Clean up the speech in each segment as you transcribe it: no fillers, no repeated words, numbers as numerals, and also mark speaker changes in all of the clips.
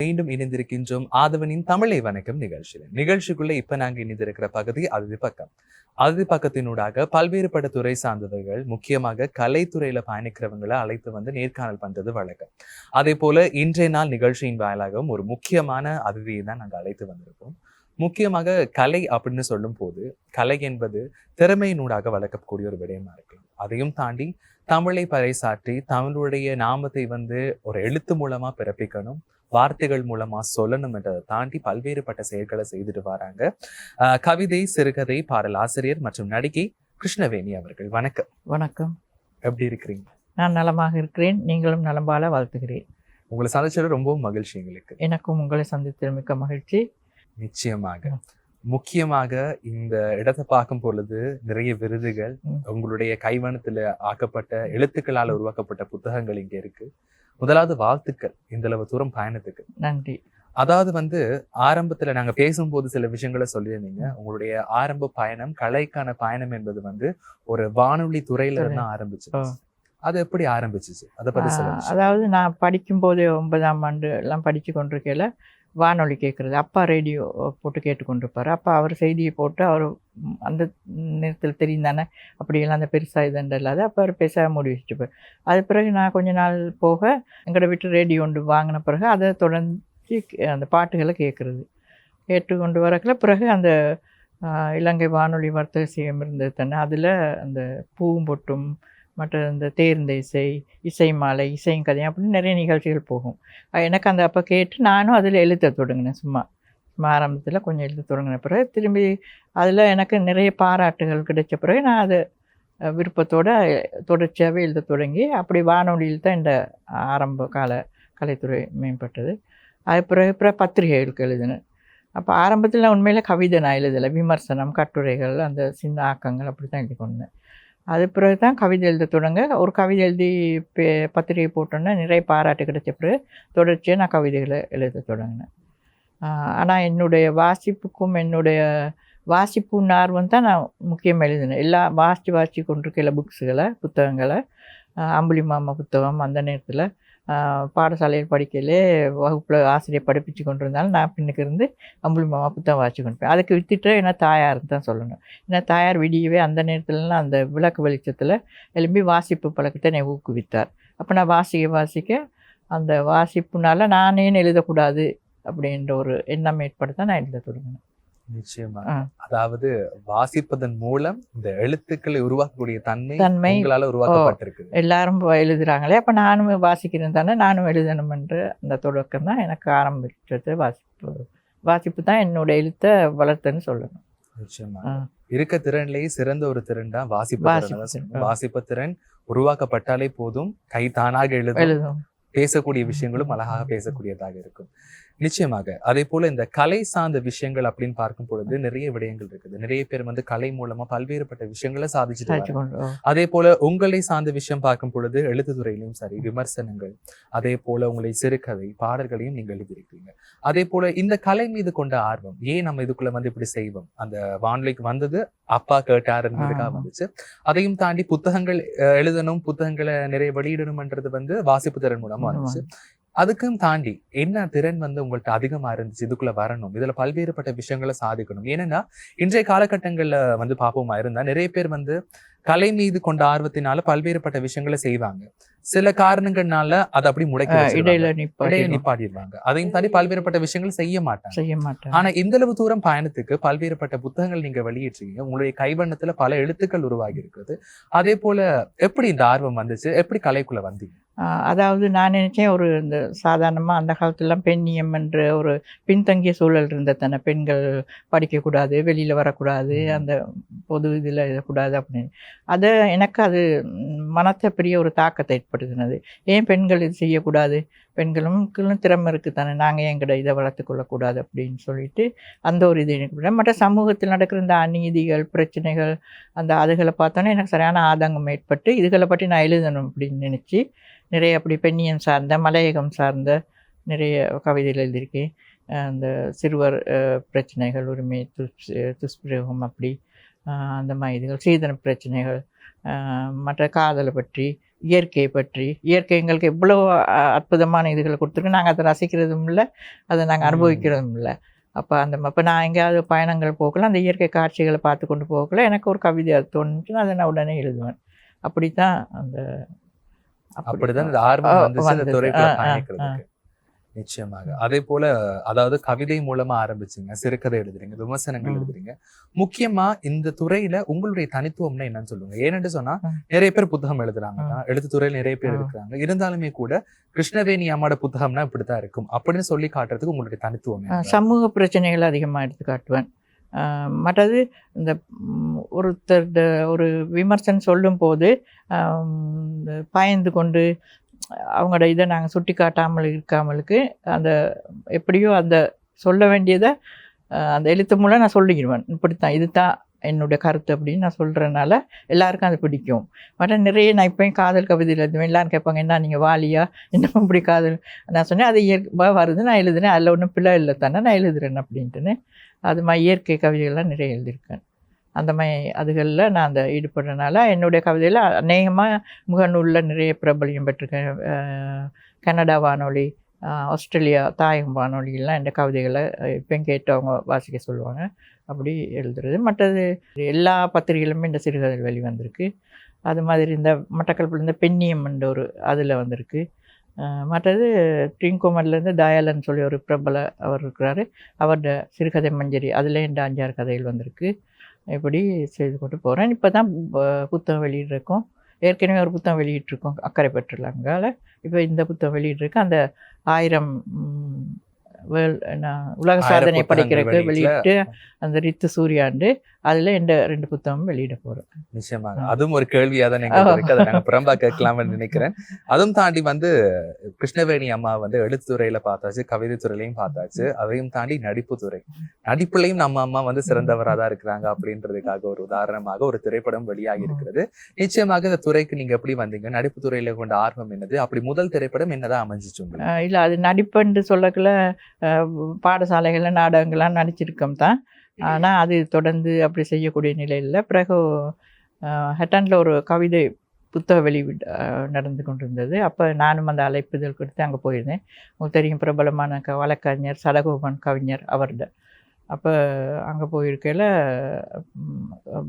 Speaker 1: மீண்டும் இணைந்திருக்கின்றோம் ஆதவனின் தமிழை வணக்கம் நிகழ்ச்சிக்குள்ள இப்ப நாங்க இணைந்திருக்கிற பகுதி அறுதி பக்கத்தினூடாக பல்வேறுபட்ட துறை சார்ந்தவர்கள், முக்கியமாக கலைத்துறையில பயணிக்கிறவங்களை அழைத்து வந்து நேர்காணல் பண்றது வழக்கம். அதே போல இன்றைய நாள் நிகழ்ச்சியின் வாயிலாகவும் ஒரு முக்கியமான அதிதியை தான் நாங்க அழைத்து வந்திருக்கோம். முக்கியமாக கலை அப்படின்னு சொல்லும் போது, கலை என்பது திறமையினூடாக வளர்க்கக்கூடிய ஒரு விடயமா இருக்கலாம். அதையும் தாண்டி தமிழை பறைசாற்றி தமிழுடைய நாமத்தை வந்து ஒரு எழுத்து மூலமா பிறப்பிக்கணும், வார்த்தைகள் மூலமா சொல்லணும் என்றதை தாண்டி பல்வேறுபட்ட செயல்களை செய்துட்டு வராங்க. கவிதை, சிறுகதை, பாடல் ஆசிரியர் மற்றும் நடிகை கிருஷ்ணவேணி அவர்கள். வணக்கம்.
Speaker 2: வணக்கம்.
Speaker 1: எப்படி இருக்கிறீங்க?
Speaker 2: நான் நலமாக இருக்கிறேன். நீங்களும் நலம்பால வாழ்த்துகிறேன்.
Speaker 1: உங்களை சந்திச்சது ரொம்பவும் மகிழ்ச்சி எங்களுக்கு.
Speaker 2: எனக்கும் உங்களை சந்தித்தது மிக்க மகிழ்ச்சி.
Speaker 1: நிச்சயமாக. முக்கியமாக இந்த இடத்தை பார்க்கும் பொழுது நிறைய விருதுகள், உங்களுடைய கைவண்ணத்துல ஆக்கப்பட்ட எழுத்துக்களால் உருவாக்கப்பட்ட புத்தகங்கள் இங்க இருக்கு. முதலாவது வாழ்த்துக்கள் இந்த அளவு தூரம் பயணத்துக்கு.
Speaker 2: நன்றி.
Speaker 1: அதாவது வந்து ஆரம்பத்துல நாங்க பேசும்போது சில விஷயங்களை சொல்லியிருந்தீங்க. உங்களுடைய ஆரம்ப பயணம், கலைக்கான பயணம் என்பது வந்து ஒரு வானொலி துறையில இருந்து ஆரம்பிச்சு. அது எப்படி ஆரம்பிச்சிச்சு? அதை பத்தி சொல்லுங்க.
Speaker 2: அதாவது நான் படிக்கும்போது 9ஆம் ஆண்டு எல்லாம் படிச்சு கொண்டிருக்கையில வானொலி கேட்குறது, அப்பா ரேடியோ போட்டு கேட்டுக்கொண்டிருப்பார். அப்போ அவர் செய்தியை போட்டு அவர் அந்த நேரத்தில் தெரியும் தானே, அப்படியெல்லாம் அந்த பெருசாக இதுண்டு இல்லாத அப்போ அவர் பேச மூடி வச்சுட்டுப்பார். அது பிறகு நான் கொஞ்ச நாள் போக எங்கள்ட வீட்டு ரேடியோ ஒன்று வாங்கின பிறகு அதை தொடர்ந்து அந்த பாட்டுகளை கேட்டுக்கொண்டு வரக்குள்ள பிறகு அந்த இலங்கை வானொலி வர்த்தக செய்யம் இருந்தது தானே, அதில் அந்த பூவும் பொட்டும் மற்ற இந்த தேர்ந்த இசை மாலை, இசையும் கதையும் அப்படின்னு நிறைய நிகழ்ச்சிகள் போகும். எனக்கு அந்த அப்போ கேட்டு நானும் அதில் எழுத தொடங்கினேன். சும்மா ஆரம்பத்தில் கொஞ்சம் எழுத தொடங்கின பிறகு திரும்பி அதில் எனக்கு நிறைய பாராட்டுகள் கிடைச்ச பிறகு நான் அதை விருப்பத்தோடு தொடர்ச்சியாகவே எழுத தொடங்கி அப்படி வானொலியில் தான் இந்த ஆரம்ப கால கலைத்துறை மேம்பட்டது. அது பிறகு பத்திரிகைகளுக்கு எழுதினேன். அப்போ ஆரம்பத்தில் உண்மையில் கவிதை நான் எழுதலை, விமர்சனம், கட்டுரைகள், அந்த சின்ன ஆக்கங்கள் அப்படி தான் எழுதி கொண்டேன். அது பிறகு தான் கவிதை எழுத தொடங்க. ஒரு கவிதை எழுதி பத்திரிகை போட்டோன்னே நிறைய பாராட்டு கிடைச்ச பிறகு தொடர்ச்சியாக நான் கவிதைகளை எழுத தொடங்கினேன். ஆனால் என்னுடைய வாசிப்புக்கும் என்னுடைய வாசிப்பு ஆர்வம் தான் நான் முக்கியம் எழுதினேன். எல்லாம் வாசித்து கொண்டிருக்கையில் புத்தகங்களை அம்புலி மாமா புத்தகம் அந்த நேரத்தில் பாடசாலையில் படிக்கையிலே வகுப்பில் ஆசிரியர் படிப்பிச்சு கொண்டு இருந்தாலும் நான் பின்னுக்கு இருந்து அம்புலி மாமா புத்தகம் வாசிச்சு கொண்டுப்பேன். அதுக்கு வித்துட்டு என்ன தாயார்னு தான் சொல்லணும். ஏன்னா தாயார் விடியவே அந்த நேரத்துலலாம் அந்த விளக்கு வெளிச்சத்தில் எழும்பி வாசிப்பு பழக்கத்தை என்னை ஊக்குவித்தார். அப்போ நான் வாசிக்க அந்த வாசிப்புனால நானே எழுதக்கூடாது அப்படின்ற ஒரு எண்ணம் ஏற்படுத்த நான் எழுத தொடங்கினேன்.
Speaker 1: நிச்சயமா. அதாவது வாசிப்பதன் மூலம் இந்த எழுத்துக்களை உருவாக்கக்கூடிய தன்மை உங்களால உருவாக்கப்பட்டிருக்கு.
Speaker 2: எல்லாரும் எழுதுறாங்களே, அப்ப நானும் வாசிக்கிறேன் தானே, நானும் எழுதணும் என்று அந்த தொடக்கம் தான் எனக்கு ஆரம்பிச்சது. வாசிப்பு தான் என்னோட எழுத்தை வளர்த்தன்னு சொல்லணும்.
Speaker 1: நிச்சயமா. இருக்க திறன்லேயே சிறந்த ஒரு திறன் தான் வாசிப்பு திறன். உருவாக்கப்பட்டாலே போதும், கை தானாக எழுதும், பேசக்கூடிய விஷயங்களும் அழகாக பேசக்கூடியதாக இருக்கும். நிச்சயமாக. அதே போல இந்த கலை சார்ந்த விஷயங்கள் அப்படின்னு பார்க்கும் பொழுது நிறைய விடயங்கள் இருக்குது. நிறைய பேர் வந்து கலை மூலமா பல்வேறுபட்ட விஷயங்களை சாதிச்சுட்டு. அதே போல உங்களை சார்ந்த விஷயம் பார்க்கும் பொழுது எழுத்துத்துறையிலும் சரி, விமர்சனங்கள், அதே போல உங்களை சிறுகதை, பாடல்களையும் நீங்கள் எழுதியிருக்கீங்க. அதே போல இந்த கலை மீது கொண்ட ஆர்வம், ஏன் நம்ம இதுக்குள்ள வந்து இப்படி செய்வோம், அந்த வானொலிக்கு வந்தது அப்பா கேட்டாருன்றதுக்காக வந்துச்சு. அதையும் தாண்டி புத்தகங்கள் எழுதணும், புத்தகங்களை நிறைய வெளியிடணும்ன்றது வந்து வாசிப்பு திறன் மூலமா வந்துச்சு. அதுக்கும் தாண்டி என்ன திறன் வந்து உங்கள்ட்ட அதிகமா இருந்துச்சு, இதுக்குள்ள வரணும், இதுல பல்வேறுபட்ட விஷயங்களை சாதிக்கணும்? ஏன்னா இன்றைய காலகட்டங்கள்ல வந்து பாப்போமா இருந்தா நிறைய பேர் வந்து கலை மீது கொண்ட ஆர்வத்தினால பல்வேறுபட்ட விஷயங்களை செய்வாங்க. சில காரணங்கள்னால அதை அப்படி இடையில நிப்பாட்டிடுவாங்க. அதையும் தாண்டி பல்வேறுபட்ட விஷயங்கள் செய்ய மாட்டாங்க. ஆனா இந்த அளவு தூரம் பயணத்துக்கு பல்வேறுபட்ட புத்தகங்கள் நீங்க வெளியிட்டிருக்கீங்க. உங்களுடைய கைவண்ணத்துல பல எழுத்துக்கள் உருவாகி இருக்குது. அதே போல எப்படி இந்த ஆர்வம் வந்துச்சு, எப்படி கலைக்குள்ள வந்தீங்க?
Speaker 2: அதாவது நான் நினைச்சேன், ஒரு இந்த சாதாரணமாக அந்த காலத்துலலாம் பெண்ணியம் என்ற ஒரு பின்தங்கிய சூழல் இருந்த தானே, பெண்கள் படிக்கக்கூடாது, வெளியில் வரக்கூடாது, அந்த பொது இதில் இருக்கக்கூடாது அப்படின்னு. அதை எனக்கு அது மனத்தை பெரிய ஒரு தாக்கத்தை ஏற்படுத்தினது. ஏன் பெண்கள் இது செய்யக்கூடாது, பெண்களும் திறமை இருக்குது தானே, நாங்கள் ஏன் இதை வளர்த்து கொள்ளக்கூடாது அப்படின்னு சொல்லிட்டு அந்த ஒரு இது எனக்கு. மற்ற சமூகத்தில் நடக்கிற இந்த அநீதிகள், பிரச்சனைகள், அந்த அதுகளை பார்த்தோன்னே எனக்கு சரியான ஆதங்கம் ஏற்பட்டு இதுகளை பற்றி நான் எழுதணும் அப்படின்னு நினச்சி நிறைய அப்படி பெண்ணியம் சார்ந்த, மலையகம் சார்ந்த நிறைய கவிதைகள் எழுதியிருக்கேன். அந்த சிறுவர் பிரச்சனைகள், உரிமை, துஷ்பிரயோகம், அப்படி அந்த மாதிரி இதுகள், சீதன பிரச்சனைகள், மற்ற காதலை பற்றி, இயற்கையை பற்றி, இயற்கை எங்களுக்கு எவ்வளோ அற்புதமான இதுகளை கொடுத்துருக்கு, நாங்கள் அதை ரசிக்கிறதும் இல்லை, அதை நாங்கள் அனுபவிக்கிறதும் இல்லை. அப்போ நான் எங்கேயாவது பயணங்கள் போகல, அந்த இயற்கை காட்சிகளை பார்த்து கொண்டு போகல, எனக்கு ஒரு கவிதை அது தோணுச்சுன்னா அதை நான் உடனே எழுதுவேன். அப்படித்தான்
Speaker 1: அப்படிதான் இந்த ஆர்வம் வந்துச்சு அந்த துறைக்குள்ள பயணிக்கிறதுக்கு. நிச்சயமாக. அதே போல அதாவது கவிதை மூலமா ஆரம்பிச்சீங்க, சிறுகதை எழுதுறீங்க, விமர்சனங்கள் எழுதுறீங்க. முக்கியமா இந்த துறையில உங்களுடைய தனித்துவம்னா என்னன்னு சொல்லுங்க. ஏன்னு சொன்னா நிறைய பேர் புத்தகம் எழுதுறாங்க, எழுத்து துறையில நிறைய பேர் இருக்கிறாங்க. இருந்தாலுமே கூட கிருஷ்ணவேணி அம்மாவோட புத்தகம்னா இப்படித்தான் இருக்கும் அப்படின்னு சொல்லி காட்டுறதுக்கு உங்களுடைய தனித்துவம்.
Speaker 2: சமூக பிரச்சனைகள் அதிகமாக எடுத்து காட்டுவேன். மற்றது இந்த ஒருத்தர் ஒரு விமர்சனம் சொல்லும் போது பயந்து கொண்டு அவங்களோட இதை நாங்கள் சுட்டி காட்டாமல் இருக்காமலுக்கு அந்த எப்படியோ அந்த சொல்ல வேண்டியதை அந்த எழுத்து மூலம் நான் சொல்லிடுவேன். இப்படித்தான், இதுதான் என்னுடைய கருத்து அப்படின்னு நான் சொல்கிறதுனால எல்லாருக்கும் அது பிடிக்கும். மற்ற நிறைய நான் இப்போயும் காதல் கவிதையில் எழுதுவேன். எல்லாரும் கேட்பாங்க, என்ன நீங்கள் வாலியா, இன்னும் இப்படி காதல். நான் சொன்னேன், அது இயற்கையாக வருது, நான் எழுதுனேன், அதில் ஒன்றும் பிள்ளை இல்லை தானே, நான் எழுதுறேன் அப்படின்ட்டுன்னு. அது மாதிரி இயற்கை கவிதைகள்லாம் நிறைய எழுதியிருக்கேன். அந்த மாதிரி அதுகளில் நான் அந்த ஈடுபடுறதுனால என்னுடைய கவிதையில் அநேகமாக முகநூலில் நிறைய பிரபலியம் பெற்றிருக்கேன். கனடா வானொலி, ஆஸ்திரேலியா தாயகம் வானொலியெல்லாம் இந்த கவிதைகளை இப்போயும் கேட்டு அவங்க வாசிக்க சொல்லுவாங்க. அப்படி எழுதுறது. மற்றது எல்லா பத்திரிகைகளுமே இந்த சிறுகதை வெளிவந்திருக்கு. அது மாதிரி இந்த மட்டக்களப்பில் இந்த பெண்ணியம் என்ற ஒரு அதில் வந்திருக்கு. மற்றது ட்ரிங்கோமர்லேருந்து தயாலன்னு சொல்லி ஒரு பிரபல அவர் இருக்கிறாரு, அவரோட சிறுகதை மஞ்சரி, அதில் இந்த 5-6 கதைகள் வந்திருக்கு. இப்படி செய்து கொண்டு போகிறேன். இப்போ தான் புத்தகம் வெளியிட்ருக்கோம். ஏற்கனவே ஒரு புத்தகம் வெளியிட்ருக்கோம் அக்கறை பெற்றுலாங்கால. இப்போ இந்த புத்தகம் வெளியிட்ருக்கு. அந்த 1000 உலக சாதனை படிக்கிறதுக்கு வெளியிட்டு அந்த ரித்து சூர்யாண்டு அதில் இந்த 2 புத்தகமும் வெளியிட போகிறோம்.
Speaker 1: நிச்சயமாக அதுவும் ஒரு கேள்வியாக தான் எங்களுக்கு அதை நாங்கள் புறம்பா கேட்கலாம்னு நினைக்கிறேன். அதுவும் தாண்டி கிருஷ்ணவேணி அம்மா எழுத்துத்துறையில பார்த்தாச்சு, கவிதை துறையிலையும் பார்த்தாச்சு, அதையும் தாண்டி நடிப்பு துறை, நடிப்புலையும் நம்ம அம்மா சிறந்தவராக தான் இருக்கிறாங்க அப்படின்றதுக்காக ஒரு உதாரணமாக ஒரு திரைப்படம் வெளியாகி இருக்கிறது. நிச்சயமாக இந்த துறைக்கு நீங்க எப்படி வந்தீங்க, நடிப்பு துறையில கொண்ட ஆர்வம் என்னது, அப்படி முதல் திரைப்படம் என்னதான் அமைஞ்சிச்சு உங்களுக்கு?
Speaker 2: இல்லை, அது நடிப்புன்னு சொல்லக்குள்ள பாடசாலைகள்ல நாடகங்கள்லாம் நடிச்சிருக்கோம் தான். ஆனால் அது தொடர்ந்து அப்படி செய்யக்கூடிய நிலையில் பிறகு ஹெட்டனில் ஒரு கவிதை புத்தக வெளியீடு நடந்து கொண்டிருந்தது. அப்போ நானும் அந்த அழைப்புதல் கொடுத்து அங்கே போயிருந்தேன். உங்களுக்கு தெரியும், பிரபலமான வழக்கறிஞர் சடகோபன் கவிஞர் அவர்கிட்ட. அப்போ அங்கே போயிருக்கையில்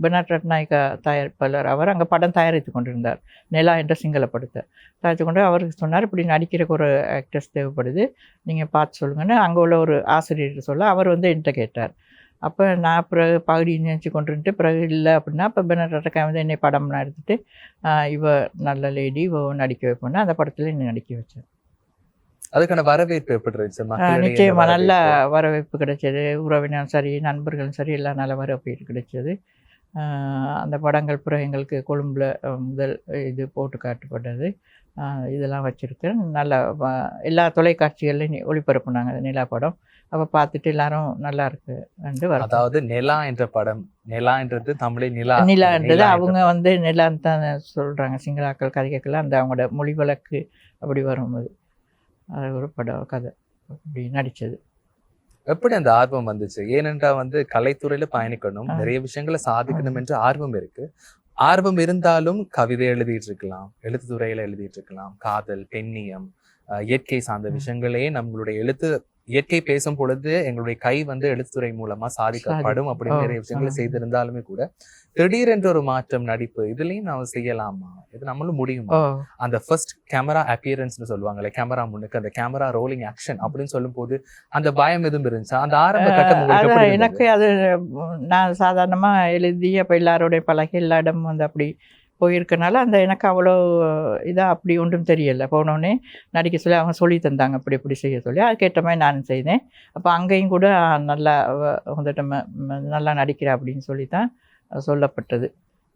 Speaker 2: பெர்னாட் ரட்நாயக்கா தயாரிப்பாளர் அவர் அங்கே படம் தயாரித்து கொண்டிருந்தார். நிலா என்ற சிங்கள படத்தை தயாரித்து கொண்டு அவருக்கு சொன்னார், இப்படி நடிக்கிறக்கு ஒரு ஆக்டர்ஸ் தேவைப்படுது, நீங்கள் பார்த்து சொல்லுங்கன்னு அங்கே உள்ள ஒரு ஆசிரியர் சொல்ல அவர் என்கிட்ட கேட்டார். அப்போ நான் பிறகு பகுதி நினச்சி கொண்டுட்டு பிறகு இல்லை அப்படின்னா அப்போ பெர்னாட் ரட்நாயக்கா என்னை படம்லாம் எடுத்துகிட்டு இவ நல்ல லேடி இவ நடிக்க வைப்போன்னா அந்த படத்தில் என்னை நடிக்க வச்சேன்.
Speaker 1: அதுக்கான வரவேற்பு எப்படி இருந்துச்சு?
Speaker 2: நிச்சயமா நல்ல வரவேற்பு கிடைச்சது. உறவினர் சரி, நண்பர்களும் சரி, எல்லாம் நல்ல வரவேற்பு கிடைச்சது. அந்த படங்கள் பிறகு எங்களுக்கு கொழும்புல முதல் இது போட்டு காட்டப்பட்டது. இதெல்லாம் வச்சுருக்கேன். நல்ல எல்லா தொலைக்காட்சிகள்லையும் ஒளிபரப்புனாங்க நிலா படம். அப்போ பார்த்துட்டு எல்லாரும் நல்லா இருக்கு.
Speaker 1: அதாவது நிலா என்ற படம், நிலான்றது தமிழை
Speaker 2: நிலான்றது அவங்க நிலான்னு தான் சொல்கிறாங்க. சிங்களாக்கள் கதைக்கெல்லாம் அந்த அவங்களோட மொழி வழக்கு அப்படி வரும்போது அது ஒரு படம் கதை அப்படி நடித்தது.
Speaker 1: எப்படி அந்த ஆர்வம் வந்துச்சு? ஏனென்றா கலைத்துறையில பயணிக்கணும், நிறைய விஷயங்களை சாதிக்கணும் என்ற ஆர்வம் இருக்கு. ஆர்வம் இருந்தாலும் கவிதை எழுதிட்டு இருக்கலாம், எழுத்துத்துறையில எழுதிட்டு இருக்கலாம், காதல், பெண்ணியம், இயற்கை சார்ந்த விஷயங்களே நம்மளுடைய இயற்கை பேசும் பொழுது எங்களுடைய கை எழுத்துத்துறை மூலமா சாதிக்கப்படும் அப்படின்னு நிறைய விஷயங்களை செய்திருந்தாலுமே கூட திடீரென்ற ஒரு மாற்றம் நடிப்பு இதுலயும் நாம செய்யலாமா, இது நம்மளும் முடியுமா? அந்த ஃபர்ஸ்ட் கேமரா அப்பியரன்ஸ்னு சொல்லுவாங்கல்ல, கேமரா முன்னுக்கு அந்த கேமரா ரோலிங் ஆக்ஷன் அப்படின்னு சொல்லும் போது அந்த பயம் எதுவும் இருந்துச்சா? அந்த ஆரம்ப கட்டம்
Speaker 2: எனக்கு அது நான் சாதாரணமா எழுதி அப்ப எல்லாரோடைய பழகி எல்லா இடமும் அப்படி போயிருக்கனால அந்த எனக்கு அவ்வளோ இதாக அப்படி ஒன்றும் தெரியலை. போனோடனே நடிக்க சொல்லி அவங்க சொல்லி தந்தாங்க அப்படி இப்படி செய்ய சொல்லி, அதுக்கேற்ற மாதிரி நானும் செய்தேன். அப்போ அங்கேயும் கூட நல்லா நல்லா நடிக்கிறேன் அப்படின்னு சொல்லி தான் சொல்லப்பட்டது.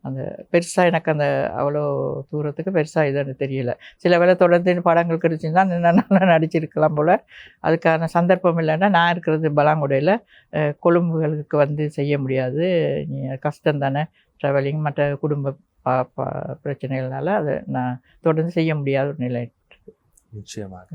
Speaker 2: அந்த பெருசாக எனக்கு அந்த அவ்வளோ தூரத்துக்கு பெருசாக இதுன்னு தெரியலை. சில வேளை தொடர்ந்து படங்கள் கிடைச்சிருந்தா நல்லா நடிச்சிருக்கலாம் போல். அதுக்கான சந்தர்ப்பம் இல்லைன்னா நான் இருக்கிறது பலாங்குடையில், கொழும்புகளுக்கு செய்ய முடியாது, கஷ்டம் தானே ட்ராவலிங், மற்ற குடும்ப பிரச்சனைகள்னால அதை நான் தொடர்ந்து செய்ய முடியாத ஒரு நிலை.
Speaker 1: நிச்சயமாக.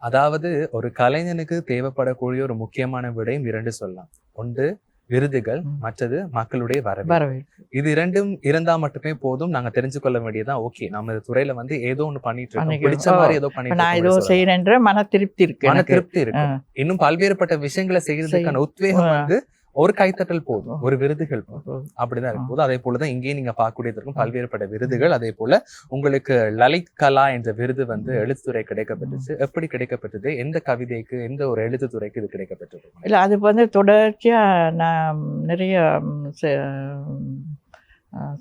Speaker 1: அதாவது ஒரு கலைஞனுக்கு தேவைப்படக்கூடிய ஒரு முக்கியமான விடயம் 2 சொல்லலாம். ஒன்று விருதுகள், மற்றது மக்களுடைய வரவேற்பு. இது இரண்டும் இருந்தா மட்டுமே போதும். நாங்க தெரிஞ்சு கொள்ள வேண்டியதான், ஓகே நம்ம இந்த துறையில வந்து ஏதோ ஒண்ணு பண்ணிட்டு இருக்கோம், பிடிச்ச மாதிரி ஏதோ பண்ணிட்டு
Speaker 2: நான் ஏதோ செய்யறேன்ற மன திருப்தி
Speaker 1: இருக்கு. இன்னும் பல்வேறுபட்ட விஷயங்களை செய்யறதுக்கான உத்வேகம் வந்து ஒரு கைத்தட்டல் போதும், ஒரு விருதுகள் போதும், அப்படிதான் இருக்கும் போது. அதே போலதான் இங்கேயும் நீங்க பார்க்கக்கூடியது இருக்கும் பல்வேறுபட்ட விருதுகள். அதே போல உங்களுக்கு லலித் கலா என்ற விருது வந்து எழுத்துத்துறை கிடைக்கப்பட்டுச்சு. எப்படி கிடைக்கப்பட்டது? எந்த கவிதைக்கு, எந்த ஒரு எழுத்துத்துறைக்கு இது கிடைக்கப்பட்டது?
Speaker 2: இல்லை, அது வந்து தொடர்ச்சியா நான் நிறைய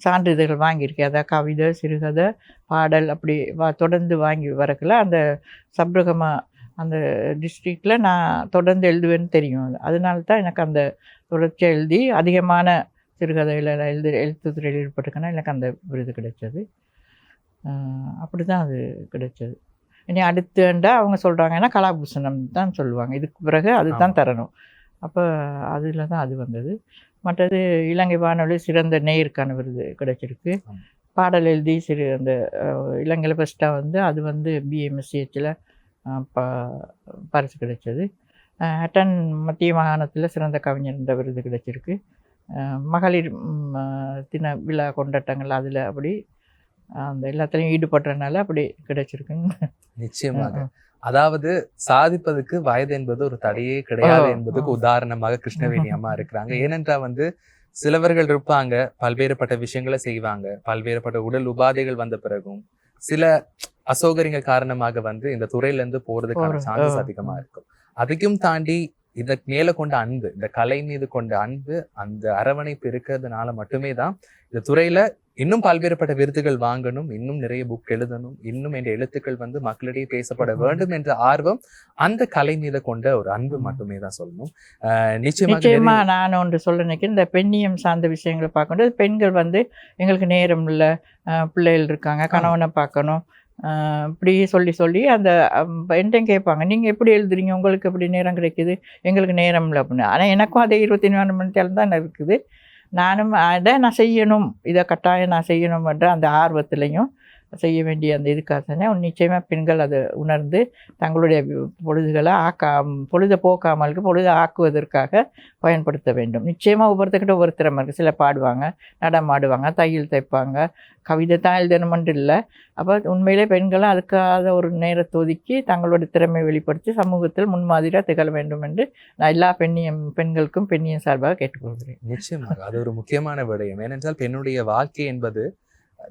Speaker 2: சான்றிதழ்கள் வாங்கியிருக்கேன். அதாவது கவிதை, சிறுகதை, பாடல் அப்படி தொடர்ந்து வாங்கி வரக்குள்ள அந்த சப்ரகமா அந்த டிஸ்ட்ரிக்டில் நான் தொடர்ந்து எழுதுவேன்னு தெரியும். அதனால தான் எனக்கு அந்த தொடர்ச்சியாக எழுதி அதிகமான சிறுகதையில் எழுத்துத்துறையில் ஈடுபட்டிருக்கேன்னா எனக்கு அந்த விருது கிடைச்சது. அப்படி தான் அது கிடைச்சது. இனி அடுத்துண்டா அவங்க சொல்கிறாங்க, ஏன்னா கலாபூஷணம் தான் சொல்லுவாங்க, இதுக்கு பிறகு அதுதான் தரணும். அப்போ அதில் தான் அது வந்தது. மற்றது இலங்கை வானொலி சிறந்த நேயருக்கான விருது கிடைச்சிருக்கு. பாடல் எழுதி அந்த இலங்கையில் ஃபஸ்ட்டாக வந்து அது வந்து பிஎம்எஸ்சிஹெச்சில் பரிசு கிடைச்சது. ஹட்டன் மத்திய மாகாணத்தில் சிறந்த கவிஞர் என்ற விருது கிடைச்சிருக்கு. மகளிர் தின விழா கொண்டாட்டங்கள் அதில் அப்படி அந்த எல்லாத்துலேயும் ஈடுபடுறதுனால அப்படி கிடைச்சிருக்குன்னு.
Speaker 1: நிச்சயமாக. அதாவது சாதிப்பதுக்கு வயது என்பது ஒரு தடையே கிடையாது என்பதுக்கு உதாரணமாக கிருஷ்ணவேணி அம்மா இருக்கிறாங்க. ஏனென்றா வந்து சிலவர்கள் இருப்பாங்க, பல்வேறுபட்ட விஷயங்களை செய்வாங்க, பல்வேறுபட்ட உடல் உபாதைகள் வந்த பிறகும் சில அசௌகரியங்கள் காரணமாக வந்து இந்த துறையில இருந்து போறதுக்கான சான்சஸ் அதிகமா இருக்கும். அதையும் தாண்டி இதற்கு மேல கொண்ட அன்பு, இந்த கலை மீது கொண்ட அன்பு, அந்த அரவணைப்பு இருக்கிறதுனால மட்டுமே தான் இந்த துறையில இன்னும் பல்வேறுபட்ட விருதுகள் வாங்கணும், இன்னும் நிறைய புக் எழுதணும், இன்னும் என்ற எழுத்துக்கள் வந்து மக்களிடையே பேசப்பட வேண்டும் என்ற ஆர்வம் அந்த கலை மீது கொண்ட ஒரு அன்பு மட்டுமே தான் சொல்லணும்.
Speaker 2: நிச்சயமா நான் ஒன்று சொல்ல நினைக்கிறேன். இந்த பெண்ணியம் சார்ந்த விஷயங்களை பார்க்கணும். பெண்கள் வந்து எங்களுக்கு நேரம் இல்லை, பிள்ளைகள் இருக்காங்க, கணவனை பார்க்கணும், இப்படி சொல்லி அந்த என்கிட்ட கேட்பாங்க, நீங்கள் எப்படி எழுதுறீங்க, உங்களுக்கு எப்படி நேரம் கிடைக்குது, எங்களுக்கு நேரம் இல்லை அப்படின்னு. ஆனால் எனக்கும் அதே 24 மணி நேரம் தான் இருக்குது. நானும் அதை நான் செய்யணும், இதை கட்டாயம் நான் செய்யணும்ன்ற அந்த ஆர்வத்துலையும் செய்ய வேண்டிய அந்த இதுக்காக நிச்சயமாக பெண்கள் அதை உணர்ந்து தங்களுடைய பொழுதுகளை பொழுதை போக்காமலுக்கு பொழுதை ஆக்குவதற்காக பயன்படுத்த வேண்டும். நிச்சயமாக ஒவ்வொருத்தர்கிட்ட ஒவ்வொரு திறமை இருக்குது. சில பாடுவாங்க, நடமாடுவாங்க, தையல் தைப்பாங்க, கவிதை தான் எழுதணுமென்று இல்லை. அப்போ உண்மையிலே பெண்களும் அதுக்காக ஒரு நேரத்தை ஒதுக்கி தங்களுடைய திறமையை வெளிப்படுத்தி சமூகத்தில் முன்மாதிரியாக திகழ வேண்டும் என்று நான் எல்லா பெண்களுக்கும் பெண்ணியம் சார்பாக கேட்டுக்கொள்கிறேன்.
Speaker 1: நிச்சயமாக அது ஒரு முக்கியமான விடயம். ஏனென்றால் பெண்ணுடைய வாழ்க்கை என்பது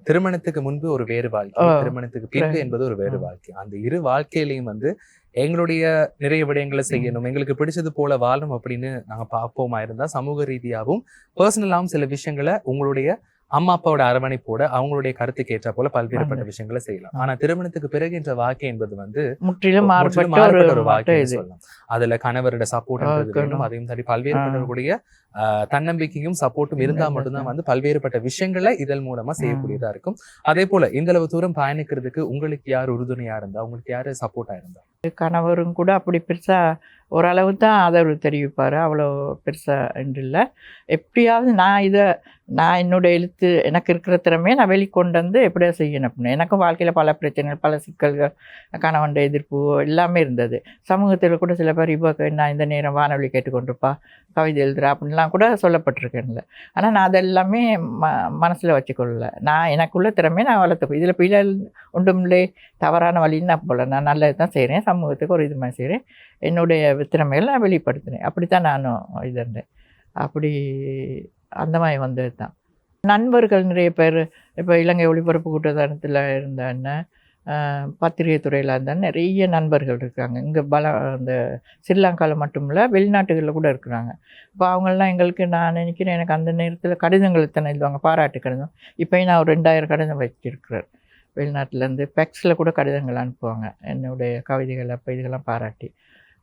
Speaker 1: திருமணத்துக்கு முன்பு ஒரு வேறு வாழ்க்கை, திருமணத்துக்கு பின்பு என்பது ஒரு வேறு வாழ்க்கை. அந்த இரு வாழ்க்கையிலையும் வந்து எங்களுடைய நிறைய விடயங்களை செய்யணும், எங்களுக்கு பிடிச்சது போல வாழணும் அப்படின்னு நாங்க பார்ப்போமா இருந்தா சமூக ரீதியாகவும் பர்சனலாகவும் சில விஷயங்களை உங்களுடைய அம்மா அப்பாவோட அரவணைப்போட அவங்களுடைய கருத்துக்கு ஏற்ற போல பல்வேறுபட்ட விஷயங்களை செய்யலாம். ஆனா திருமணத்துக்கு பிறகு என்ற வாழ்க்கை என்பது வந்து
Speaker 2: முற்றிலும் மாறுபட்ட ஒரு வாழ்க்கை சொல்லலாம்.
Speaker 1: அதுல கணவரோட சப்போர்ட் வேண்டும், அதையும் தாண்டி பல்வேறுபட்டவர்களுடைய தன்னம்பிக்கையும் சப்போர்ட்டும் இருந்தா மட்டும்தான் வந்து பல்வேறுபட்ட விஷயங்களை இதன் மூலமா செய்யக்கூடியதா இருக்கும். அதே போல இந்த அளவு தூரம் பயணிக்கிறதுக்கு உங்களுக்கு யார் உறுதுணையா இருந்தா, உங்களுக்கு யாரு சப்போர்ட்டா இருந்தா?
Speaker 2: கணவரும் கூட அப்படி பெருசா ஓரளவு தான் ஆதரவு தெரிவிப்பார், அவ்வளோ பெருசாக என்று இல்லை. எப்படியாவது நான் என்னுடைய எழுத்து எனக்கு இருக்கிற திறமையை நான் வெளிக்கொண்டு வந்து எப்படியா செய்யணும் அப்படின்னு. எனக்கும் வாழ்க்கையில் பல பிரச்சனைகள், பல சிக்கல்கள், கணவன் எதிர்ப்பு எல்லாமே இருந்தது. சமூகத்தில் கூட சில பேர் இப்போ நான் இந்த நேரம் வானொலி கேட்டுக்கொண்டிருப்பா, கவிதை எழுதுறா அப்படின்லாம் கூட சொல்லப்பட்டிருக்கேன்ல. ஆனால் நான் அதெல்லாமே மனசில் வச்சுக்கொள்ளல. நான் எனக்குள்ள திறமையை நான் வளர்த்துப்போம். இதில் பிள்ளை ஒன்றுமில்லை, தவறான வழின்னு நான் போல, நான் நல்லது தான் செய்கிறேன், சமூகத்துக்கு ஒரு இது மாதிரி செய்கிறேன், என்னுடைய திறமைகளை நான் வெளிப்படுத்தினேன். அப்படி தான் நானும் இது இருந்தேன். அப்படி அந்த மாதிரி வந்தது தான். நண்பர்கள் நிறைய பேர் இப்போ இலங்கை ஒளிபரப்பு கூட்டத்தானத்தில் இருந்தான்னு, பத்திரிகை துறையில் இருந்தாலும் நிறைய நண்பர்கள் இருக்காங்க. இங்கே அந்த ஸ்ரீலங்காவில் மட்டும் இல்லை, வெளிநாட்டுகளில் கூட இருக்கிறாங்க. இப்போ அவங்களாம் எங்களுக்கு நான் நினைக்கிறேன், எனக்கு அந்த நேரத்தில் கடிதங்கள் எத்தனை எழுதுவாங்க, பாராட்டு கடிதம். இப்போயும் நான் ஒரு 2000 கடிதம் வச்சுருக்கிறேன். வெளிநாட்டிலேருந்து பெக்ஸில் கூட கடிதங்கள் அனுப்புவாங்க என்னுடைய கவிதைகள், அப்போ இதெல்லாம் பாராட்டி.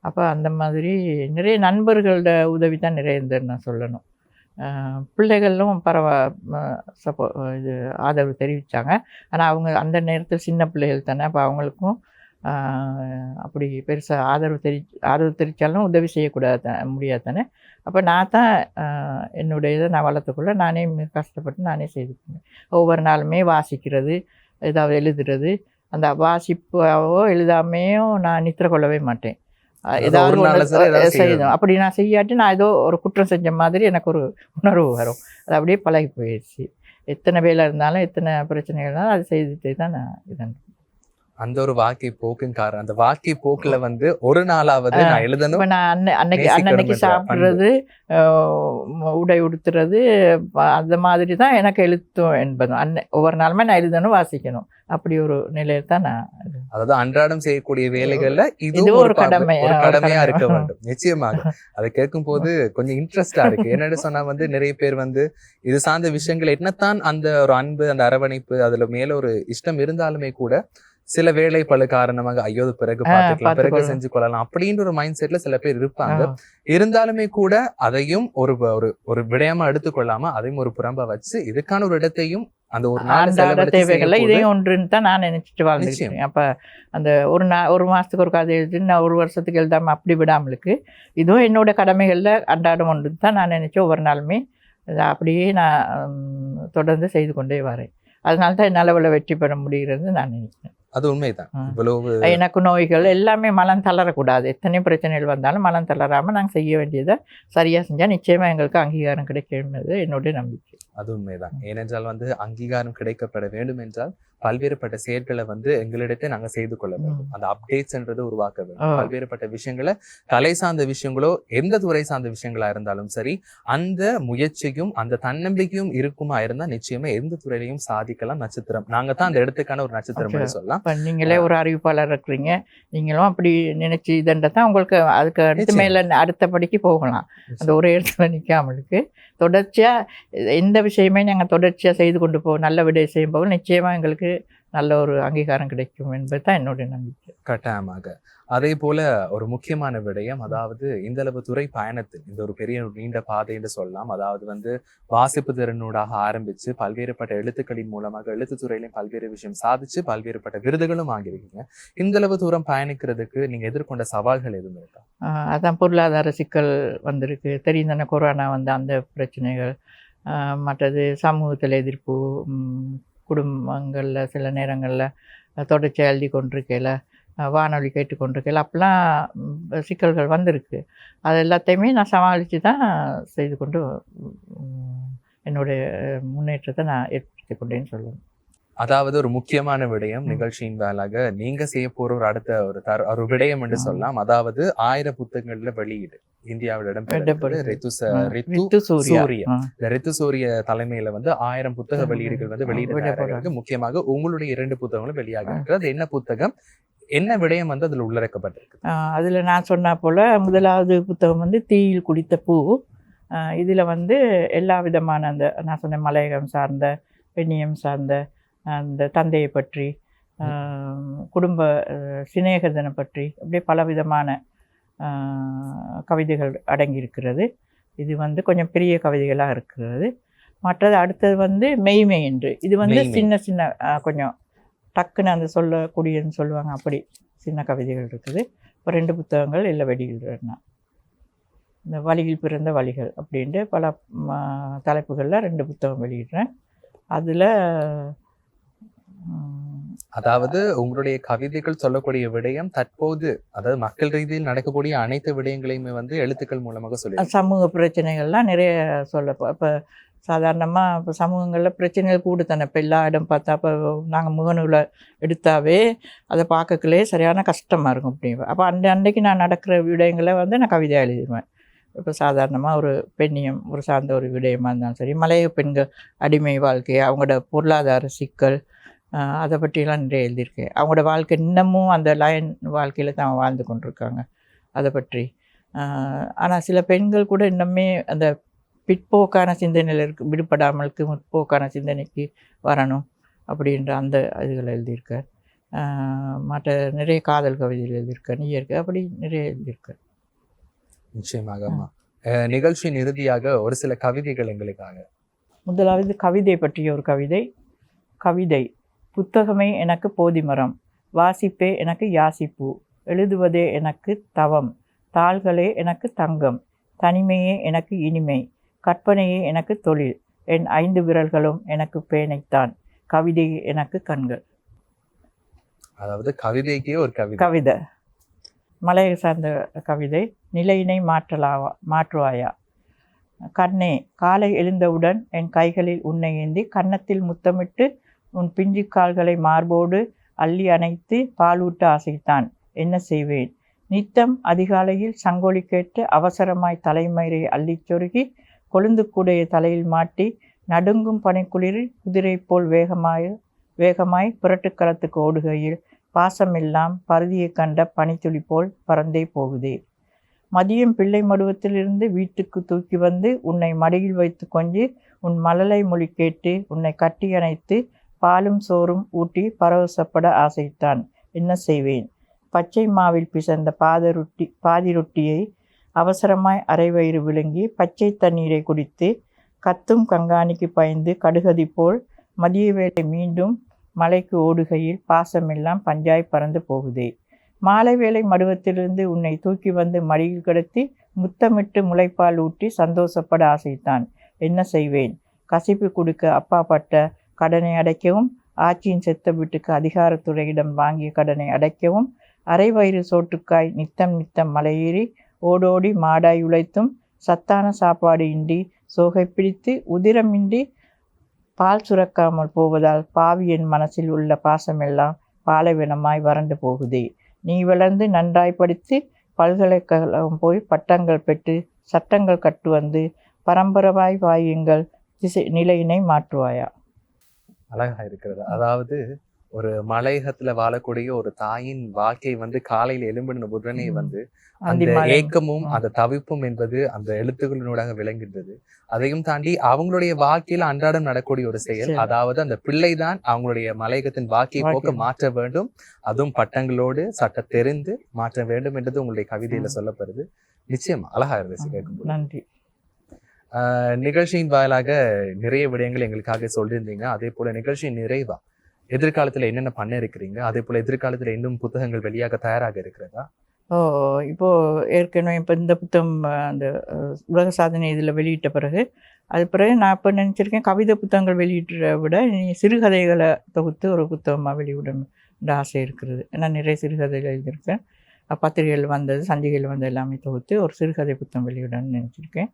Speaker 2: அப்போ அந்த மாதிரி நிறைய நண்பர்களோட உதவி தான் நிறைய இருந்ததுன்னு நான் சொல்லணும். பிள்ளைகளும் இது ஆதரவு தெரிவித்தாங்க. ஆனால் அவங்க அந்த நேரத்தில் சின்ன பிள்ளைகள் தானே, அப்போ அவங்களுக்கும் அப்படி பெருசாக ஆதரவு தெரிவித்தாலும் உதவி செய்யக்கூடாது, முடியாது தானே. அப்போ நான் தான் என்னுடைய இதை நான் வளர்த்துக்குள்ள நானே கஷ்டப்பட்டு நானே செய்துக்குவேன். ஒவ்வொரு நாளுமே வாசிக்கிறது, ஏதாவது எழுதுறது, அந்த வாசிப்பாவோ எழுதாமையோ நான் நித்திர கொள்ளவே மாட்டேன். ஏதாவது
Speaker 1: ஒரு நாள்ல சரி, ஏதாவது
Speaker 2: செய்யணும். அப்படி நான் செய்யாட்டி நான் ஏதோ ஒரு குற்றம் செஞ்ச மாதிரி எனக்கு ஒரு உணர்வு வரும். அது அப்படியே பழகி போயிடுச்சு. எத்தனை வேலை இருந்தாலும் எத்தனை பிரச்சனைகள் இருந்தாலும் அது செய்துட்டு தான் நான் இதன்
Speaker 1: அந்த ஒரு வாழ்க்கை போக்குன்னு காரணம். அந்த வாழ்க்கை போக்குல வந்து ஒரு நாளாவது நான் எழுதணும்.
Speaker 2: இப்ப நான் அன்னைக்கு
Speaker 1: நேசிக்கணும் என்ற
Speaker 2: சாப்பிடுறது, உடை உடுத்துறது, அந்த மாதிரி தான் எனக்கு எழுத்தும் என்பதும். ஒவ்வொரு நாளுமே நான் எழுதணும், வாசிக்கணும். அப்படி ஒரு நிலையில தான் நான்
Speaker 1: அதாவது அன்றாடம் செய்யக்கூடிய வேலைகள்ல இது
Speaker 2: இது
Speaker 1: ஒரு
Speaker 2: ஒரு கடமை,
Speaker 1: ஒரு
Speaker 2: ஒரு
Speaker 1: கடமையா
Speaker 2: கடமை.
Speaker 1: இருக்க வேண்டும். நிச்சயமாக அதை கேட்கும் போது கொஞ்சம் இன்ட்ரெஸ்டா இருக்கு. என்னன்னு சொன்னா வந்து நிறைய பேர் வந்து இது சார்ந்த விஷயங்கள் என்னத்தான் அந்த ஒரு அன்பு, அந்த அரவணைப்பு, அதுல மேல ஒரு இஷ்டம் இருந்தாலுமே கூட சில வேலை பழு காரணமாக ஐயோ அது பிறகு பார்த்துக்கலாம், பிறகு செஞ்சு கொள்ளலாம் அப்படின்ற ஒரு மைண்ட் செட்ல சில பேர் இருப்பாங்க. இருந்தாலுமே கூட அதையும் ஒரு ஒரு விடயமா எடுத்துக்கொள்ளாம அதையும் ஒரு புறம்பா வச்சு இதுக்கான ஒரு இடத்தையும் அந்த ஒரு நாள்
Speaker 2: தேவைகள்ல இதையும் ஒன்றுன்னு தான் நான் நினைச்சிட்டு வாழ்ந்துருக்கேன். அப்ப அந்த ஒரு மாசத்துக்கு ஒரு கதை எழுதி நான் ஒரு வருஷத்துக்கு எழுதாம அப்படி விடாமலுக்கு இதுவும் என்னோட கடமைகள்ல அன்றாடம் ஒன்றுன்னு தான் நான் நினைச்சேன். ஒவ்வொரு நாளுமே அப்படியே நான் தொடர்ந்து செய்து கொண்டே வரேன். அதனால தான் என்னால் வெற்றி பெற முடிகிறது நான் நினைக்கிறேன்.
Speaker 1: அது உண்மைதான். இவ்வளவு
Speaker 2: எனக்கு நோய்கள் எல்லாமே மனம் தளரக்கூடாது. எத்தனை பிரச்சனைகள் வந்தாலும் மனம் தளராம நாங்கள் செய்ய வேண்டியதை சரியா செஞ்சா நிச்சயமா எங்களுக்கு அங்கீகாரம் கிடைக்கும் என்னுடைய நம்பிக்கை.
Speaker 1: அது உண்மைதான். ஏனென்றால் வந்து அங்கீகாரம் கிடைக்கப்பட வேண்டும் என்றால் பல்வேறுபட்ட செயல்களை வந்து எங்களிடத்தை நாங்க செய்து கொள்ள வேண்டும். அந்த அப்டேட்ஸ்ன்றது உருவாக்க வேண்டும். பல்வேறுபட்ட விஷயங்களை, கலை சார்ந்த விஷயங்களோ எந்த துறை சார்ந்த விஷயங்களா இருந்தாலும் சரி, அந்த முயற்சியும் அந்த தன்னம்பிக்கையும் இருக்குமா இருந்தா நிச்சயமா எந்த துறையிலையும் சாதிக்கலாம். நட்சத்திரம் நாங்க தான் அந்த இடத்துக்கான ஒரு நட்சத்திரம் சொல்லலாம்.
Speaker 2: நீங்களே ஒரு அறிவிப்பாளர் இருக்கிறீங்க, நீங்களும் அப்படி நினைச்சு இதன்றதான் உங்களுக்கு அதுக்கு அடுத்து மேல அடுத்தபடிக்கு போகலாம். அந்த ஒரே இடத்துல நிற்காமலுக்கு தொடர்ச்சியா எந்த விஷயமே நாங்கள் தொடர்ச்சியா செய்து கொண்டு போவோம். நல்ல விடை செய்யும் போது நிச்சயமா எங்களுக்கு நல்ல ஒரு அங்கீகாரம் கிடைக்கும் என்பது தான் என்னுடைய நம்பிக்கை.
Speaker 1: கட்டாயமாக. அதே போல ஒரு முக்கியமான விடயம், அதாவது இந்த அளவு துறை பயணத்தில் இந்த ஒரு பெரிய நீண்ட பாதை என்று சொல்லலாம். அதாவது வந்து வாசிப்பு திறனூடாக ஆரம்பிச்சு பல்வேறுபட்ட எழுத்துக்களின் மூலமாக எழுத்துத்துறையிலையும் பல்வேறு விஷயம் சாதிச்சு பல்வேறுபட்ட விருதுகளும் வாங்கியிருக்கீங்க. இந்த அளவு தூரம் பயணிக்கிறதுக்கு நீங்க எதிர்கொண்ட சவால்கள் எதுவும் இருக்கா?
Speaker 2: அதான் பொருளாதார சிக்கல் வந்திருக்கு. தெரியும் தானே, கொரோனா வந்து அந்த பிரச்சனைகள், மற்றது சமூகத்தில் எதிர்ப்பு, குடும்பங்களில் சில நேரங்களில் தொடர்ச்சியாக எழுதி கொண்டிருக்கையில், வானொலி கேட்டுக்கொண்டிருக்கையில் அப்போலாம் சிக்கல்கள் வந்திருக்கு. அது எல்லாத்தையுமே நான் சமாளித்து தான் செய்து கொண்டு என்னுடைய முன்னேற்றத்தை நான் ஏற்படுத்தி கொண்டேன்னு சொல்லுவேன்.
Speaker 1: அதாவது ஒரு முக்கியமான விடயம் நிகழ்ச்சியின் வேலாக நீங்க செய்ய போற ஒரு அடுத்த ஒரு விடயம் என்று சொல்லலாம். அதாவது 1000 புத்தகங்கள்ல வெளியீடு இந்தியாவில் இடம்பெற்றது. ரித்து சூரிய தலைமையில வந்து 1000 புத்தக வெளியீடுகள் வந்து வெளியிட முக்கியமாக உங்களுடைய 2 புத்தகங்களும் வெளியாக இருக்கிறது. என்ன புத்தகம், என்ன விடயம் வந்து அதுல உள்ளடக்கப்பட்டிருக்கு?
Speaker 2: அதுல நான் சொன்னா போல முதலாவது புத்தகம் வந்து தீயில் குடித்த பூ. இதுல வந்து எல்லா விதமான அந்த நான் சொன்ன மலையகம் சார்ந்த, பெண்ணியம் சார்ந்த, அந்த தந்தையை பற்றி, குடும்ப சிநேகதனை பற்றி, அப்படியே பலவிதமான கவிதைகள் அடங்கியிருக்கிறது. இது வந்து கொஞ்சம் பெரிய கவிதைகளாக இருக்கிறது. மற்றது அடுத்தது வந்து மெய்மை என்று, இது வந்து சின்ன சின்ன கொஞ்சம் டக்குன்னு அந்த சொல்லக்கூடியன்னு சொல்லுவாங்க, அப்படி சின்ன கவிதைகள் இருக்குது. இப்போ 2 புத்தகங்கள் இல்லை வெளியிடுறேன்னா, இந்த வழியில் பிறந்த வழிகள் அப்படின்ட்டு பல தலைப்புகளில் 2 புத்தகம் வெளியிடுறேன். அதில்
Speaker 1: அதாவது உங்களுடைய கவிதைகள் சொல்லக்கூடிய விடயம் தற்போது அதாவது மக்கள் ரீதியில் நடக்கக்கூடிய அனைத்து விடயங்களையுமே வந்து எழுத்துக்கள் மூலமாக சொல்லி,
Speaker 2: சமூக பிரச்சனைகள்லாம் நிறைய சொல்ல. இப்போ சாதாரணமாக இப்போ சமூகங்களில் பிரச்சனைகள் கூட தானே. இப்போ எல்லா இடம் பார்த்தா இப்போ நாங்கள் முகநூலை எடுத்தாவே அதை பார்க்கக்குள்ளே சரியான கஷ்டமாக இருக்கும். அப்படி அப்போ அன்றைக்கு நான் நடக்கிற விடயங்களை வந்து நான் கவிதையாக எழுதிடுவேன். இப்போ சாதாரணமாக ஒரு பெண்ணியம் ஒரு சார்ந்த ஒரு விடயமாக இருந்தாலும் சரி, மலைய பெண்கள் அடிமை வாழ்க்கை, அவங்களோட பொருளாதார சிக்கல், அதை பற்றியெல்லாம் நிறைய எழுதியிருக்கேன். அவங்களோட வாழ்க்கை இன்னமும் அந்த லயன் வாழ்க்கையில் தான் வாழ்ந்து கொண்டிருக்காங்க, அதை பற்றி. ஆனால் சில பெண்கள் கூட இன்னுமே அந்த பிற்போக்கான சிந்தனையில் விடுபடாமலுக்கு முற்போக்கான சிந்தனைக்கு வரணும் அப்படின்ற அந்த இதுகளை எழுதியிருக்கார். மற்ற நிறைய காதல் கவிதைகள் எழுதியிருக்கார், இயற்கை, அப்படி நிறைய எழுதியிருக்கார்.
Speaker 1: நிச்சயமாக. நிகழ்ச்சியின் இறுதியாக ஒரு சில கவிதைகள் எங்களுக்காக.
Speaker 2: முதலாவது கவிதை பற்றிய ஒரு கவிதை. கவிதை: புத்தகமே எனக்கு போதிமரம், வாசிப்பே எனக்கு யாசிப்பு, எழுதுவதே எனக்கு தவம், தாள்களே எனக்கு தங்கம், தனிமையே எனக்கு இனிமை, கற்பனையே எனக்கு தொழில், என் 5 விரல்களும் எனக்கு பேனைத்தான், கவிதையே எனக்கு கண்கள்.
Speaker 1: அதாவது கவிதைக்கே ஒரு கவிதை.
Speaker 2: மலையை சார்ந்த கவிதை. நிலையினை மாற்றுவாயா. கண்ணே, காலை எழுந்தவுடன் என் கைகளில் உன்னை ஏந்தி கன்னத்தில் முத்தமிட்டு உன் பிஞ்சு கால்களை மார்போடு அள்ளி அணைத்து பாலூட்ட ஆசைத்தான். என்ன செய்வேன்? நித்தம் அதிகாலையில் சங்கொலி கேட்டு அவசரமாய் தலைமயிரை அள்ளிச் சொருகி கொழுந்து கூடைய தலையில் மாட்டி நடுங்கும் பனிக்குளிரில் குதிரை போல் வேகமாய் புரட்டுக்களத்துக்கு ஓடுகையில் பாசமெல்லாம் பருதியை கண்ட பனித்துளி போல் பறந்தே போகுதே. மதியம் பிள்ளை மடுவத்திலிருந்து வீட்டுக்கு தூக்கி வந்து உன்னை மடியில் வைத்து கொஞ்சி உன் மழலை மொழி கேட்டு உன்னை கட்டி அணைத்து பாலும் சோறும் ஊட்டி பரவசப்பட ஆசைத்தான். என்ன செய்வேன்? பச்சை மாவில் பிசைந்த பாதி ரொட்டியை அவசரமாய் அரைவயிறு விழுங்கி பச்சை தண்ணீரை குடித்து கத்தும் கங்காணிக்கு பயந்து கடுகதி போல் மதிய வேளை மீண்டும் மலைக்கு ஓடுகையில் பாசமெல்லாம் பஞ்சாய் பறந்து போகுதே. மாலை வேளை மடுவத்திலிருந்து உன்னை தூக்கி வந்து மடியில் கிடத்தி முத்தமிட்டு முளைப்பால் ஊட்டி சந்தோஷப்பட ஆசைத்தான். என்ன செய்வேன்? கசிப்பு கொடுக்க அப்பா பட்ட கடனை அடைக்கவும் ஆட்சியின் செத்த வீட்டுக்கு அதிகாரத்துறையிடம் வாங்கிய கடனை அடைக்கவும் அரை வயிறு சோட்டுக்காய் நித்தம் மலையேறி ஓடோடி மாடாய் உழைத்தும் சத்தான சாப்பாடு இன்றி சோகை பிடித்து உதிரமின்றி பால் சுரக்காமல் போவதால் பாவி என் மனசில் உள்ள பாசமெல்லாம் பாலைவனமாய் வறண்டு போகுதே. நீ வளர்ந்து நன்றாய் படித்து பல்கலைக்கழகம் போய் பட்டங்கள் பெற்று சட்டங்கள் கட்டு வந்து பரம்பரவாய் வாயுங்கள் நிலையினை மாற்றுவாயா.
Speaker 1: அழகா இருக்கிறது. அதாவது ஒரு மலையகத்துல வாழக்கூடிய ஒரு தாயின் வாழ்க்கை காலையில் எலும்பின உடனே அந்த ஏக்கமும் அந்த தவிப்பும் என்பது அந்த எழுத்துக்களினூடாக விளங்குகிறது. அதையும் தாண்டி அவங்களுடைய வாழ்க்கையில அன்றாடம் நடக்கூடிய ஒரு செயல், அதாவது அந்த பிள்ளைதான் அவங்களுடைய மலையகத்தின் வாழ்க்கையை போக்க மாற்ற வேண்டும், அதுவும் பட்டங்களோடு சட்ட தெரிந்து மாற்ற வேண்டும் என்றது உங்களுடைய கவிதையில சொல்லப்படுது. நிச்சயம் அழகா இருந்துச்சு கேட்கும்போது.
Speaker 2: நன்றி.
Speaker 1: நிகழ்ச்சியின் வாயிலாக நிறைய விடயங்கள் எங்களுக்காக சொல்லியிருந்தீங்க. அதே போல நிகழ்ச்சியின் நிறைவா எதிர்காலத்துல என்னென்ன பண்ண இருக்கிறீங்க? அதே போல எதிர்காலத்துல இன்னும் புத்தகங்கள் வெளியாக தயாராக இருக்கிறதா?
Speaker 2: இப்போ ஏற்கனவே இப்போ இந்த புத்தகம் அந்த உலக சாதனை இதில் வெளியிட்ட பிறகு நான் இப்போ நினச்சிருக்கேன், கவிதை புத்தகங்கள் வெளியிட்ட விட சிறுகதைகளை தொகுத்து ஒரு புத்தகமாக வெளியிடணுன்ற ஆசை இருக்கிறது. ஏன்னா நிறைய சிறுகதைகள் எழுதியிருக்கேன். பத்திரிகைகள் வந்தது, சஞ்சிகைகள் வந்தது எல்லாமே தொகுத்து ஒரு சிறுகதை புத்தகம் வெளியிடணும்னு நினச்சிருக்கேன்.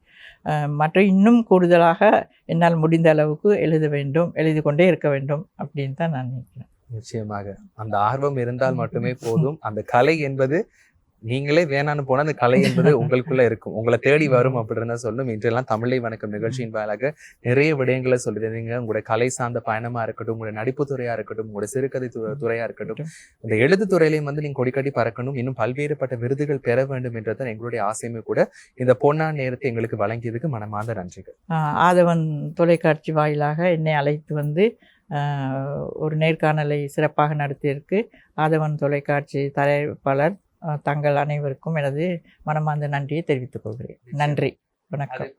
Speaker 2: மற்ற இன்னும் கூடுதலாக என்னால் முடிந்த அளவுக்கு எழுதி கொண்டே இருக்க வேண்டும் அப்படின்னு தான் நான் நினைக்கிறேன்.
Speaker 1: நிச்சயமாக அந்த ஆர்வம் இருந்தால் மட்டுமே போதும். அந்த கலை என்பது நீங்களே வேணான்னு போனா அந்த கலை என்பது உங்களுக்குள்ள இருக்கும், உங்களை தேடி வரும் அப்படின்னு தான் சொல்லணும். இன்றெல்லாம் தமிழை வணக்கம் நிகழ்ச்சியின் வாயிலாக நிறைய விடயங்களை சொல்லியிருந்தீங்க. உங்களுடைய கலை சார்ந்த பயணமா இருக்கட்டும், உங்களுடைய நடிப்பு துறையா இருக்கட்டும், உங்களுடைய சிறுகதை துறையா இருக்கட்டும், இந்த எழுத்து துறையிலையும் நீங்க கொடிக்கட்டி பறக்கணும், இன்னும் பல்வேறுபட்ட விருதுகள் பெற வேண்டும் என்றதான் எங்களுடைய ஆசையுமே கூட. இந்த பொன்னான நேரத்தை எங்களுக்கு வழங்கியதுக்கு மனமார்ந்த நன்றிகள்.
Speaker 2: ஆதவன் தொலைக்காட்சி வாயிலாக என்னை அழைத்து ஒரு நேர்காணலை சிறப்பாக நடத்தியிருக்கு ஆதவன் தொலைக்காட்சி தயாரிப்பாளர் தங்கள் அனைவருக்கும் எனது மனமார்ந்த நன்றியை தெரிவித்துக் கொள்கிறேன். நன்றி, வணக்கம்.